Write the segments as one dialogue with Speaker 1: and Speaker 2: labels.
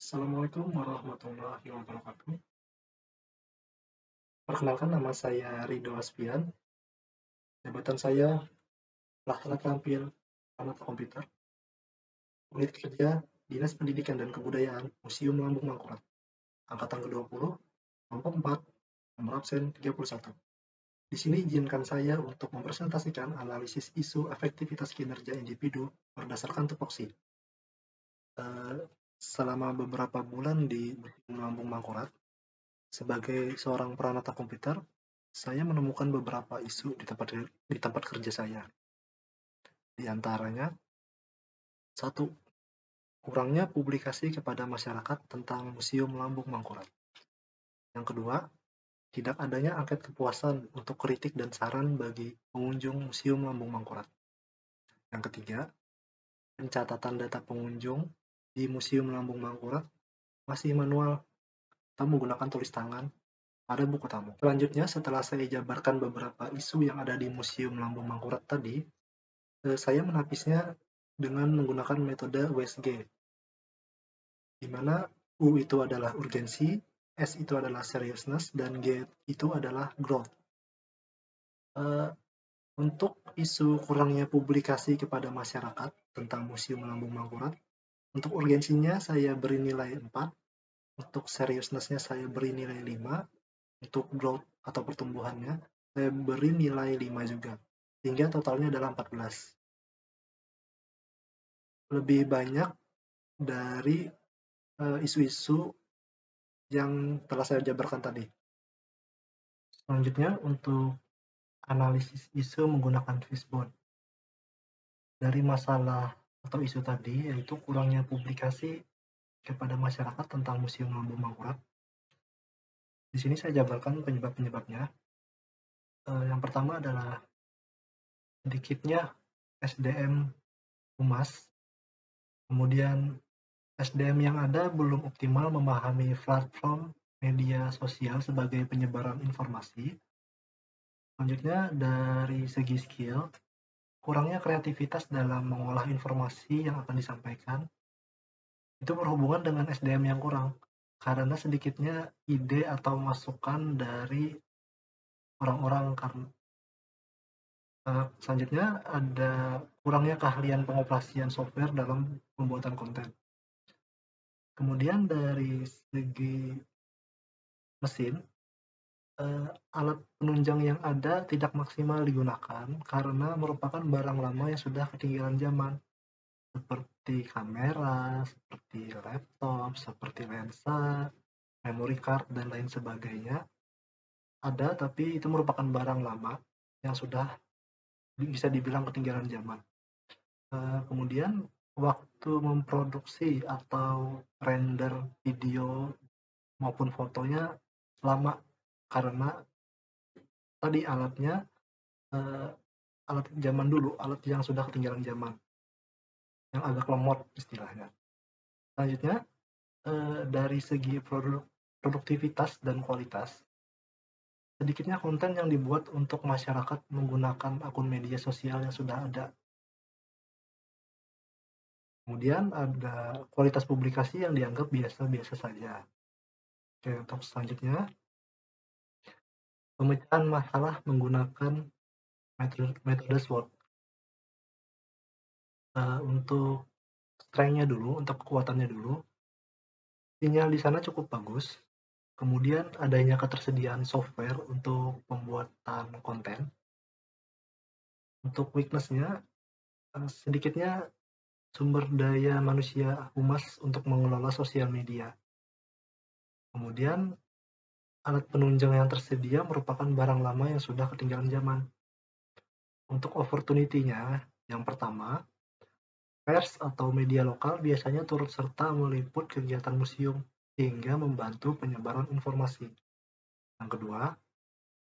Speaker 1: Assalamualaikum warahmatullahi wabarakatuh. Perkenalkan nama saya Rido Asfian. Jabatan saya pelaksana terampil alat komputer, unit kerja Dinas Pendidikan dan Kebudayaan Museum Lambung Mangkurat, angkatan ke-20, kelompok 4, nomor absen 31. Di sini izinkan saya untuk mempresentasikan analisis isu efektivitas kinerja individu berdasarkan tupoksi. Selama beberapa bulan di Museum Lambung Mangkurat, sebagai seorang peranata komputer, saya menemukan beberapa isu di tempat kerja saya. Di antaranya, satu, kurangnya publikasi kepada masyarakat tentang Museum Lambung Mangkurat. Yang kedua, tidak adanya angket kepuasan untuk kritik dan saran bagi pengunjung Museum Lambung Mangkurat. Yang ketiga, pencatatan data pengunjung di Museum Lambung Mangkurat masih manual atau menggunakan tulis tangan pada buku tamu. Selanjutnya, setelah saya jabarkan beberapa isu yang ada di Museum Lambung Mangkurat tadi, saya menapisnya dengan menggunakan metode WSG, di mana U itu adalah urgensi, S itu adalah seriousness, dan G itu adalah growth. Untuk isu kurangnya publikasi kepada masyarakat tentang Museum Lambung Mangkurat, untuk urgensinya saya beri nilai 4, untuk seriousness-nya saya beri nilai 5, untuk growth atau pertumbuhannya saya beri nilai 5 juga, sehingga totalnya adalah 14. Lebih banyak dari isu-isu yang telah saya jabarkan tadi. Selanjutnya, untuk analisis isu menggunakan Fishbone. Dari masalah atau isu tadi, yaitu kurangnya publikasi kepada masyarakat tentang Museum Lambung Mangkurat. Di sini saya jabarkan penyebab-penyebabnya. Yang pertama adalah sedikitnya SDM humas, kemudian SDM yang ada belum optimal memahami platform media sosial sebagai penyebaran informasi. Selanjutnya, dari segi skill, kurangnya kreativitas dalam mengolah informasi yang akan disampaikan. Itu berhubungan dengan SDM yang kurang, karena sedikitnya ide atau masukan dari orang-orang. Selanjutnya, ada kurangnya keahlian pengoperasian software dalam pembuatan konten. Kemudian dari segi mesin, alat penunjang yang ada tidak maksimal digunakan karena merupakan barang lama yang sudah ketinggalan zaman, seperti kamera, seperti laptop, seperti lensa, memory card, dan lain sebagainya. Ada, tapi itu merupakan barang lama yang sudah bisa dibilang ketinggalan zaman. Kemudian waktu memproduksi atau render video maupun fotonya lama karena tadi alatnya alat zaman dulu, alat yang sudah ketinggalan zaman, yang agak lemot istilahnya. Selanjutnya, dari segi produktivitas dan kualitas, sedikitnya konten yang dibuat untuk masyarakat menggunakan akun media sosial yang sudah ada. Kemudian ada kualitas publikasi yang dianggap biasa-biasa saja. Oke, untuk selanjutnya, pemecahan masalah menggunakan metode SWOT. Untuk strength-nya dulu, untuk kekuatannya dulu, sinyal di sana cukup bagus. Kemudian adanya ketersediaan software untuk pembuatan konten. Untuk weakness-nya, sedikitnya sumber daya manusia humas untuk mengelola sosial media. Kemudian alat penunjang yang tersedia merupakan barang lama yang sudah ketinggalan zaman. Untuk opportunity-nya, yang pertama, pers atau media lokal biasanya turut serta meliput kegiatan museum hingga membantu penyebaran informasi. Yang kedua,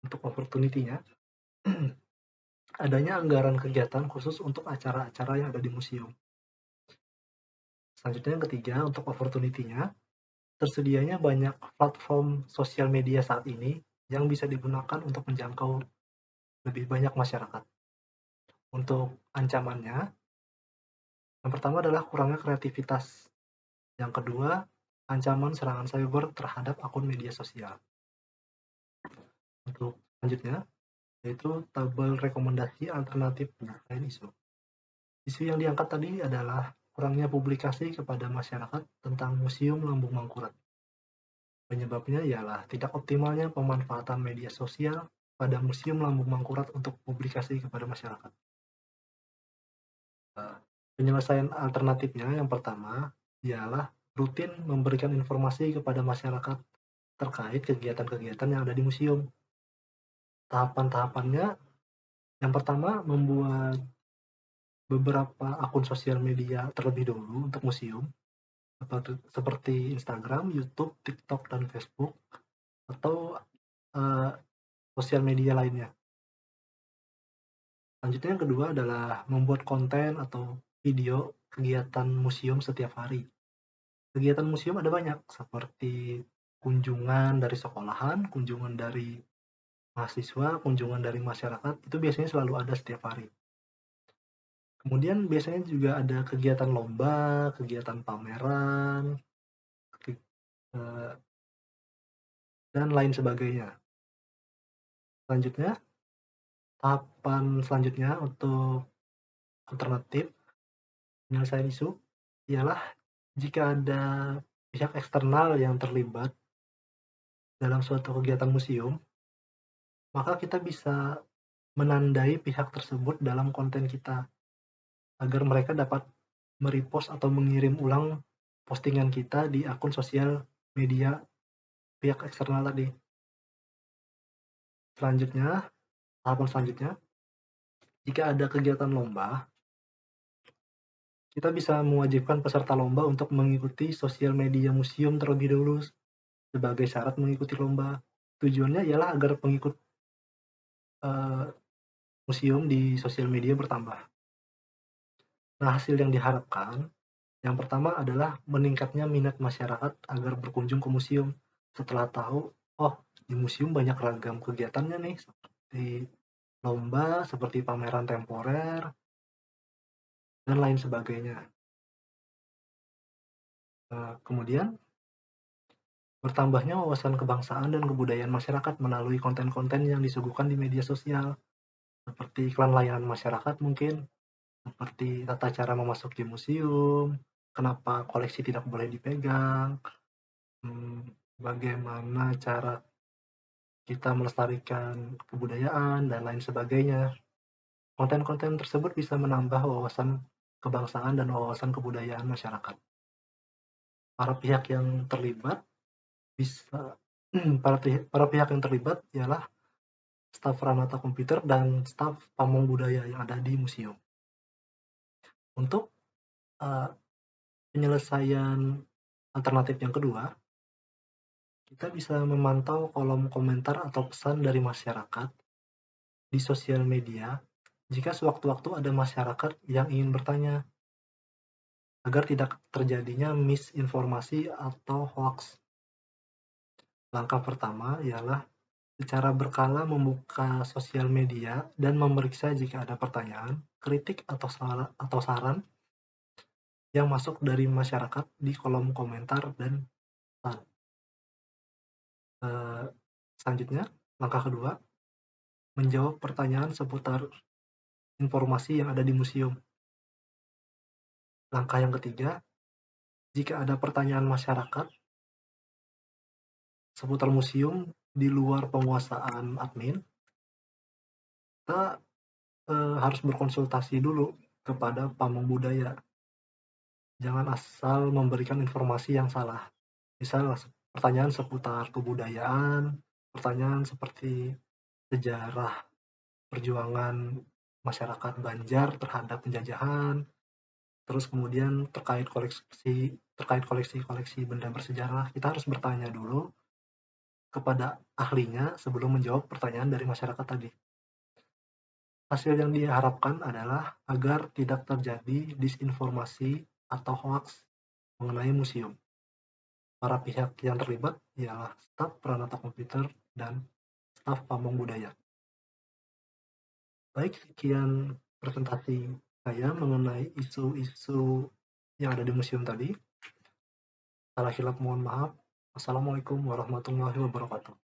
Speaker 1: untuk opportunity-nya, adanya anggaran kegiatan khusus untuk acara-acara yang ada di museum. Selanjutnya yang ketiga, untuk opportunity-nya, tersedianya banyak platform sosial media saat ini yang bisa digunakan untuk menjangkau lebih banyak masyarakat. Untuk ancamannya, yang pertama adalah kurangnya kreativitas. Yang kedua ancaman serangan cyber terhadap akun media sosial. Untuk selanjutnya, yaitu tabel rekomendasi alternatif penyampaian isu. Isu yang diangkat tadi adalah kurangnya publikasi kepada masyarakat tentang Museum Lambung Mangkurat. Penyebabnya ialah tidak optimalnya pemanfaatan media sosial pada Museum Lambung Mangkurat untuk publikasi kepada masyarakat. Penyelesaian alternatifnya yang pertama ialah rutin memberikan informasi kepada masyarakat terkait kegiatan-kegiatan yang ada di museum. Tahapan-tahapannya, yang pertama membuat beberapa akun sosial media terlebih dahulu untuk museum, seperti Instagram, YouTube, TikTok, dan Facebook, atau sosial media lainnya. Selanjutnya yang kedua adalah membuat konten atau video kegiatan museum setiap hari. Kegiatan museum ada banyak, seperti kunjungan dari sekolahan, kunjungan dari mahasiswa, kunjungan dari masyarakat, itu biasanya selalu ada setiap hari. Kemudian biasanya juga ada kegiatan lomba, kegiatan pameran, dan lain sebagainya. Selanjutnya, tahapan selanjutnya untuk alternatif penyelesaian isu ialah jika ada pihak eksternal yang terlibat dalam suatu kegiatan museum, maka kita bisa menandai pihak tersebut dalam konten kita agar mereka dapat merepost atau mengirim ulang postingan kita di akun sosial media pihak eksternal tadi. Selanjutnya, tahapan selanjutnya, jika ada kegiatan lomba, kita bisa mewajibkan peserta lomba untuk mengikuti sosial media museum terlebih dahulu sebagai syarat mengikuti lomba. Tujuannya ialah agar pengikut museum di sosial media bertambah. Nah, hasil yang diharapkan, yang pertama adalah meningkatnya minat masyarakat agar berkunjung ke museum. Setelah tahu, oh di museum banyak ragam kegiatannya nih, seperti lomba, seperti pameran temporer, dan lain sebagainya. Kemudian, bertambahnya wawasan kebangsaan dan kebudayaan masyarakat melalui konten-konten yang disuguhkan di media sosial, seperti iklan layanan masyarakat mungkin, seperti tata cara memasuki museum, kenapa koleksi tidak boleh dipegang, bagaimana cara kita melestarikan kebudayaan, dan lain sebagainya. Konten-konten tersebut bisa menambah wawasan kebangsaan dan wawasan kebudayaan masyarakat. Para pihak yang terlibat bisa para pihak yang terlibat ialah staf Ranata Komputer dan staf Pamong Budaya yang ada di museum. Untuk penyelesaian alternatif yang kedua, kita bisa memantau kolom komentar atau pesan dari masyarakat di sosial media jika sewaktu-waktu ada masyarakat yang ingin bertanya, agar tidak terjadinya misinformasi atau hoax. Langkah pertama ialah secara berkala membuka sosial media dan memeriksa jika ada pertanyaan, kritik, atau saran yang masuk dari masyarakat di kolom komentar dan pesan. Selanjutnya, langkah kedua, menjawab pertanyaan seputar informasi yang ada di museum. Langkah yang ketiga, jika ada pertanyaan masyarakat seputar museum di luar penguasaan admin, kita harus berkonsultasi dulu kepada Pamong Budaya. Jangan asal memberikan informasi yang salah. Misal pertanyaan seputar kebudayaan, pertanyaan seperti sejarah perjuangan masyarakat Banjar terhadap penjajahan, terus kemudian terkait koleksi benda bersejarah, kita harus bertanya dulu kepada ahlinya sebelum menjawab pertanyaan dari masyarakat tadi. Hasil yang diharapkan adalah agar tidak terjadi disinformasi atau hoax mengenai museum. Para pihak yang terlibat ialah staf Pranata Komputer dan staf Pamong Budaya. Baik, sekian presentasi saya mengenai isu-isu yang ada di museum tadi. Salah hilap mohon maaf. Wassalamualaikum warahmatullahi wabarakatuh.